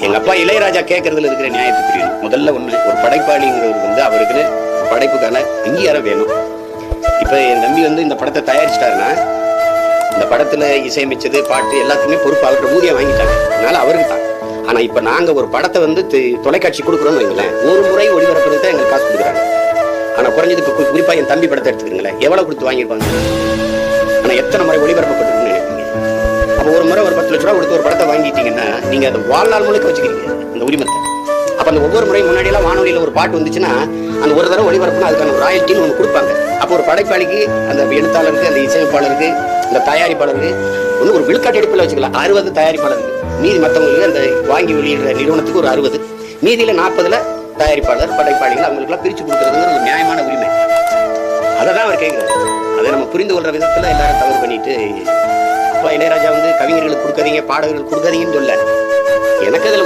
எங்க அப்பா இளையராஜா கேட்கறதுல இருக்கிற நியாயத்தை புரியணும். முதல்ல ஒண்ணு, ஒரு படைப்பாளிங்கிறவர் அவருக்கு படைப்புக்கான அங்கீகாரம் வேணும். இப்ப என் தம்பி இந்த படத்தை தயாரிச்சிட்டாருன்னா, இந்த படத்துல இசையமைச்சது, பாட்டு எல்லாத்துக்குமே பொறுப்பு அவர்கிட்ட ஊதியம் வாங்கிட்டாங்க. அதனால அவருக்கு தான். ஆனா இப்ப நாங்க ஒரு படத்தை தொலைக்காட்சி கொடுக்குறோம்னு வைங்களேன், ஒரு முறை ஒளிபரப்புறது தான் எங்களுக்கு காசு கொடுக்குறாங்க. ஆனா குறைஞ்சது குறிப்பா என் தம்பி படத்தை எடுத்துக்கிறீங்களேன், எவ்வளவு கொடுத்து வாங்கியிருப்பாங்க? ஆனா எத்தனை முறை ஒளிபரப்பப்பட்டிருக்குன்னு நினைப்பீங்க? அப்ப ஒரு முறை ஒரு 10 லட்ச ரூபா கொடுத்து ஒரு படத்தை வாங்கிட்டீங்கன்னா, நீங்க அதை வாழ்நாள் முழுக்க வச்சுக்கிறீங்க அந்த உரிமத்தை. அப்ப அந்த ஒவ்வொரு முறை முன்னாடியெல்லாம் வானொலியில ஒரு பாட்டு வந்துச்சுன்னா, அந்த ஒரு தடவை ஒளிபரப்புனா அதுக்கான ஒரு ராயல்ட்டின்னு ஒன்று கொடுப்பாங்க. அப்போ ஒரு படைப்பாளிக்கு, அந்த எழுத்தாளருக்கு, அந்த இசையமைப்பாளருக்கு, இந்த தயாரிப்பாளருக்கு ஒரு விழுக்காட்டு எடுப்பில் வச்சுக்கலாம். 60 தயாரிப்பாளருக்கு, மீதி மற்றவங்களுக்கு அந்த வாங்கி வெளியிடுற நிறுவனத்துக்கு ஒரு 60, மீதியில 40ல தயாரிப்பாளர், படைப்பாளிகள் அவங்களுக்குலாம் பிரிச்சு கொடுக்கறதுங்கிற ஒரு நியாயமான உரிமை. அதை தான் அவர் கேட்கிறாரு. அதை நம்ம புரிந்து கொள்ற விதத்துல எல்லாரும் தவறு பண்ணிட்டு, அப்பா இளையராஜா கவிஞர்களுக்கு கொடுக்காதீங்க, பாடகர்களுக்கு கொடுக்காதீங்கன்னு சொல்ல, எனக்கு அதுல